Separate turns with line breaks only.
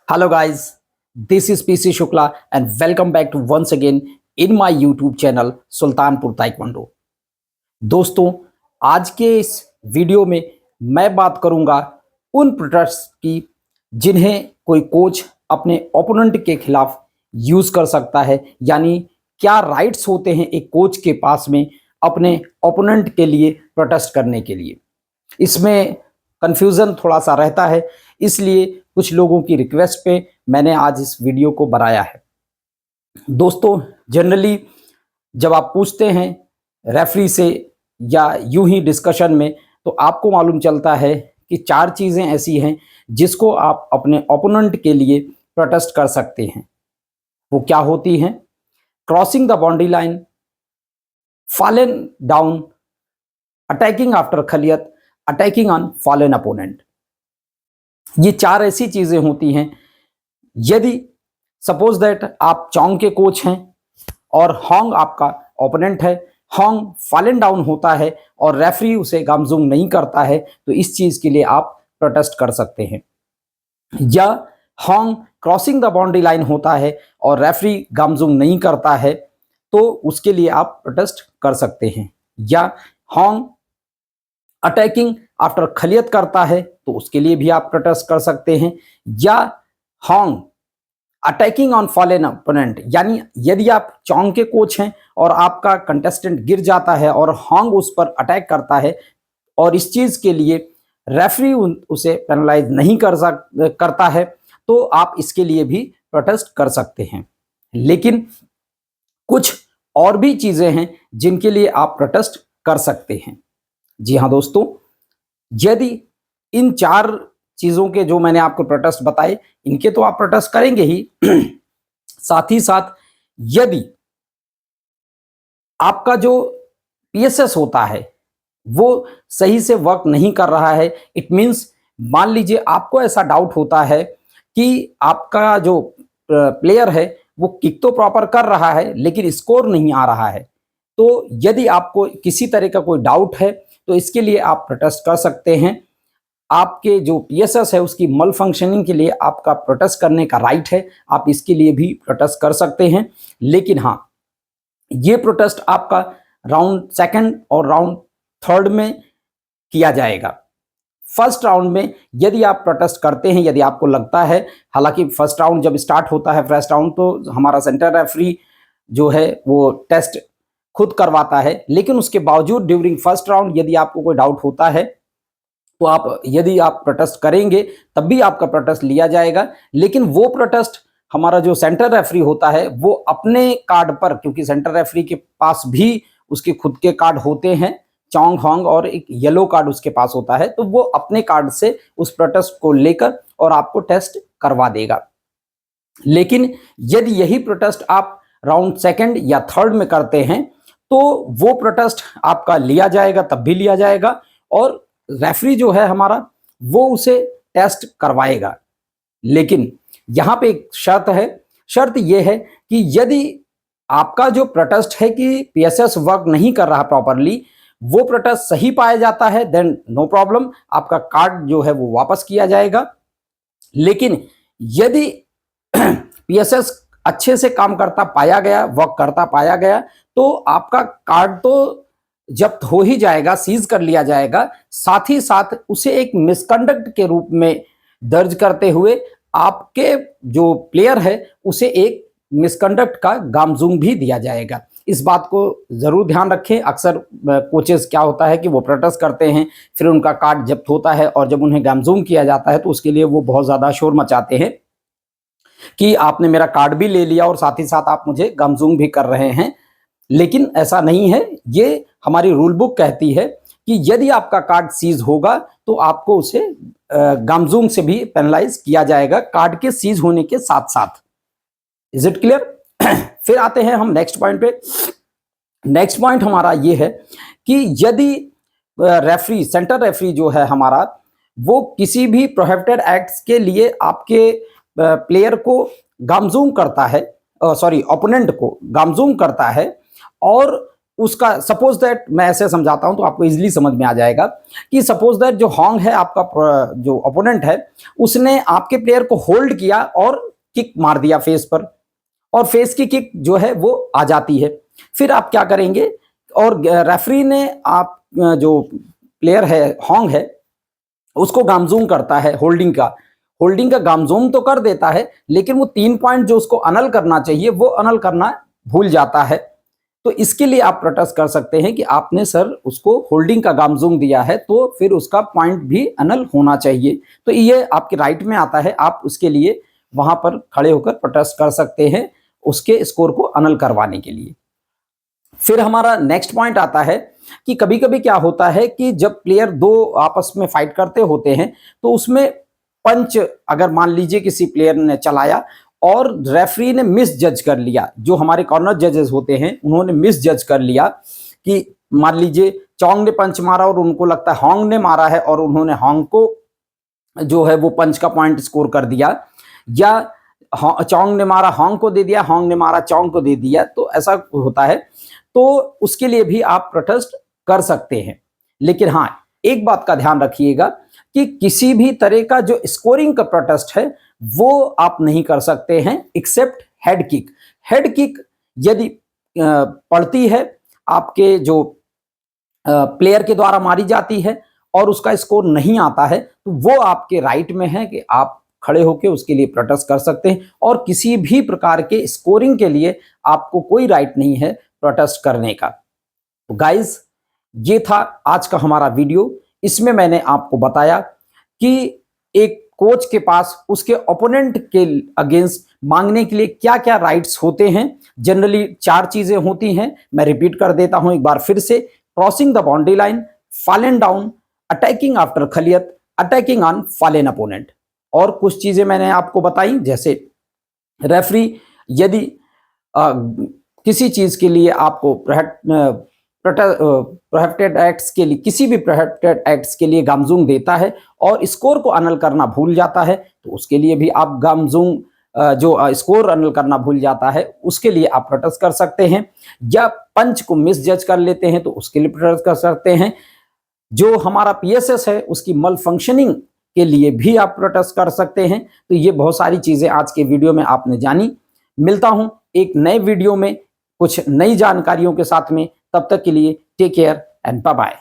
Hello guys, this is PC Shukla and welcome back to once again in my YouTube channel Sultanpur taekwondo. दोस्तों, आज के इस video में मैं बात करूंगा उन प्रोटेस्ट की जिन्हें कोई कोच अपने ओपोनेंट के खिलाफ यूज कर सकता है, यानी क्या राइट्स होते हैं एक कोच के पास में अपने ओपोनेंट के लिए प्रोटेस्ट करने के लिए। इसमें कंफ्यूजन थोड़ा सा रहता है, इसलिए कुछ लोगों की रिक्वेस्ट पे मैंने आज इस वीडियो को बनाया है। दोस्तों, जनरली जब आप पूछते हैं रेफरी से या यूं ही डिस्कशन में, तो आपको मालूम चलता है कि चार चीज़ें ऐसी हैं जिसको आप अपने ओपोनेंट के लिए प्रोटेस्ट कर सकते हैं। वो क्या होती हैं? Crossing the boundary line, fallen down, attacking after खलियत, अटैकिंग ऑन फॉलन अपोनेंट। ये चार ऐसी चीजें होती हैं, यदि सपोज दैट आप चौंग के कोच हैं और होंग आपका ओपोनेंट है, होंग फॉलन डाउन होता है और रेफरी उसे गामजूम नहीं करता है, तो इस चीज के लिए आप प्रोटेस्ट कर सकते हैं। या Hong crossing the boundary line होता है और रेफरी गामजूम नहीं करता है, तो उसके लिए आप प्रोटेस्ट कर सकते हैं। या होंग अटैकिंग आफ्टर खलियत करता है, तो उसके लिए भी आप प्रोटेस्ट कर सकते हैं। या Hong attacking on fallen opponent, यानी यदि आप चौंग के कोच हैं और आपका कंटेस्टेंट गिर जाता है और होंग उस पर अटैक करता है और इस चीज के लिए रेफरी उसे पेनलाइज नहीं करता है, तो आप इसके लिए भी प्रोटेस्ट कर सकते हैं। लेकिन कुछ और भी चीजें हैं जिनके लिए आप प्रोटेस्ट कर सकते हैं। जी हाँ दोस्तों, यदि इन चार चीजों के जो मैंने आपको प्रोटेस्ट बताए, इनके तो आप प्रोटेस्ट करेंगे ही, साथ ही साथ यदि आपका जो पीएसएस होता है वो सही से वर्क नहीं कर रहा है, इट मींस मान लीजिए आपको ऐसा डाउट होता है कि आपका जो प्लेयर है वो किक तो प्रॉपर कर रहा है लेकिन स्कोर नहीं आ रहा है, तो यदि आपको किसी तरह का कोई डाउट है तो इसके लिए आप प्रोटेस्ट कर सकते हैं। आपके जो पीएसएस है उसकी मल फंक्शनिंग के लिए आपका प्रोटेस्ट करने का राइट है, आप इसके लिए भी प्रोटेस्ट कर सकते हैं। लेकिन हाँ, ये प्रोटेस्ट आपका राउंड सेकंड और राउंड थर्ड में किया जाएगा। फर्स्ट राउंड में यदि आप प्रोटेस्ट करते हैं, यदि आपको लगता है, हालांकि फर्स्ट राउंड जब स्टार्ट होता है, फर्स्ट राउंड तो हमारा सेंटर रेफरी जो है वो टेस्ट खुद करवाता है, लेकिन उसके बावजूद ड्यूरिंग फर्स्ट राउंड यदि आपको कोई डाउट होता है तो यदि आप प्रोटेस्ट करेंगे तब भी आपका प्रोटेस्ट लिया जाएगा। लेकिन वो प्रोटेस्ट हमारा जो सेंटर रेफरी होता है वो अपने कार्ड पर, क्योंकि सेंटर रेफरी के पास भी उसके खुद के कार्ड होते हैं, चौंग होंग, और एक येलो कार्ड उसके पास होता है, तो वो अपने कार्ड से उस प्रोटेस्ट को लेकर और आपको टेस्ट करवा देगा। लेकिन यदि यही प्रोटेस्ट आप राउंड सेकंड या थर्ड में करते हैं तो वो प्रोटेस्ट आपका लिया जाएगा, तब भी लिया जाएगा, और रेफरी जो है हमारा वो उसे टेस्ट करवाएगा। लेकिन यहां पे एक शर्त है, शर्त यह है कि यदि आपका जो प्रोटेस्ट है कि पीएसएस वर्क नहीं कर रहा प्रॉपरली, वो प्रोटेस्ट सही पाया जाता है, देन नो प्रॉब्लम, आपका कार्ड जो है वो वापस किया जाएगा। लेकिन यदि पीएसएस अच्छे से काम करता पाया गया, वर्क करता पाया गया, तो आपका कार्ड तो जब्त हो ही जाएगा, सीज कर लिया जाएगा, साथ ही साथ उसे एक मिसकंडक्ट के रूप में दर्ज करते हुए आपके जो प्लेयर है उसे एक मिसकंडक्ट का गामजूम भी दिया जाएगा। इस बात को जरूर ध्यान रखें। अक्सर कोचेस क्या होता है कि वो प्रोटेस्ट करते हैं, फिर उनका कार्ड जब्त होता है और जब उन्हें गामजूम किया जाता है तो उसके लिए वो बहुत ज्यादा शोर मचाते हैं कि आपने मेरा कार्ड भी ले लिया और साथ ही साथ आप मुझे गामजूम भी कर रहे हैं। लेकिन ऐसा नहीं है, ये हमारी रूल बुक कहती है कि यदि आपका कार्ड सीज होगा तो आपको उसे गामजूम से भी पेनलाइज किया जाएगा, कार्ड के सीज होने के साथ साथ। Is it clear? फिर आते हैं हम नेक्स्ट पॉइंट पे। नेक्स्ट पॉइंट हमारा ये है कि यदि रेफरी, सेंटर रेफरी जो है हमारा, वो किसी भी प्रोहिबिटेड एक्ट्स के लिए आपके प्लेयर को गामजूम करता है, सॉरी ओपोनेंट को गामजूम करता है, और उसका सपोज दैट, मैं ऐसे समझाता हूं तो आपको इजीली समझ में आ जाएगा कि सपोज दैट जो होंग है आपका जो ओपोनेंट है, उसने आपके प्लेयर को होल्ड किया और किक मार दिया फेस पर, और फेस की किक जो है वो आ जाती है। फिर आप क्या करेंगे, और रेफरी ने आप जो प्लेयर है होंग है उसको गामजूम करता है, होल्डिंग का गामजूम तो कर देता है, लेकिन वो 3 पॉइंट जो उसको अनल करना चाहिए वो अनल करना भूल जाता है। तो इसके लिए आप प्रोटेस्ट कर सकते हैं कि आपने सर उसको होल्डिंग का गामजूम दिया है, तो फिर उसका पॉइंट भी अनल होना चाहिए। तो ये आपके राइट में आता है, आप उसके लिए वहां पर खड़े होकर प्रोटेस्ट कर सकते हैं उसके स्कोर को अनल करवाने के लिए। फिर हमारा नेक्स्ट पॉइंट आता है कि कभी कभी क्या होता है कि जब प्लेयर दो आपस में फाइट करते होते हैं तो उसमें पंच अगर मान लीजिए किसी प्लेयर ने चलाया और रेफरी ने मिस जज कर लिया, जो हमारे कॉर्नर जजेस होते हैं उन्होंने मिस जज कर लिया कि मान लीजिए चोंग ने पंच मारा और उनको लगता है होंग ने मारा है, और उन्होंने होंग को जो है वो पंच का पॉइंट स्कोर कर दिया, या चोंग ने मारा होंग को दे दिया, होंग ने मारा चोंग को दे दिया, तो ऐसा होता है। तो उसके लिए भी आप प्रोटेस्ट कर सकते हैं। लेकिन हाँ, एक बात का ध्यान रखिएगा कि किसी भी तरह का जो स्कोरिंग का प्रोटेस्ट है वो आप नहीं कर सकते हैं except head kick. Head kick यदि पड़ती है आपके जो प्लेयर के द्वारा मारी जाती है और उसका स्कोर नहीं आता है, तो वो आपके राइट में है कि आप खड़े होकर उसके लिए प्रोटेस्ट कर सकते हैं, और किसी भी प्रकार के स्कोरिंग के लिए आपको कोई राइट नहीं है प्रोटेस्ट करने का। तो गाइज, ये था आज का हमारा वीडियो। इसमें मैंने आपको बताया कि एक कोच के पास उसके ओपोनेंट के अगेंस्ट मांगने के लिए क्या क्या राइट्स होते हैं। जनरली 4 चीजें होती हैं, मैं रिपीट कर देता हूं एक बार फिर से। Crossing the boundary line, fallen down, attacking after खलियत, अटैकिंग ऑन फॉलन अपोनेंट। और कुछ चीजें मैंने आपको बताई, जैसे रेफरी यदि किसी चीज के लिए आपको प्रोहिबिटेड एक्ट्स के लिए, किसी भी प्रोहिबिटेड एक्ट्स के लिए गामजूम देता है और स्कोर को अनल करना भूल जाता है, तो उसके लिए भी आप गामजूम जो स्कोर अनल करना भूल जाता है उसके लिए आप प्रोटेस्ट कर सकते हैं, या पंच को मिस जज कर लेते हैं तो उसके लिए प्रोटेस्ट कर सकते हैं। जो हमारा पीएसएस है उसकी मल फंक्शनिंग के लिए भी आप प्रोटेस्ट कर सकते हैं। तो ये बहुत सारी चीजें आज के वीडियो में आपने जानी। मिलता हूं एक नए वीडियो में कुछ नई जानकारियों के साथ में, तब तक के लिए take care and bye bye.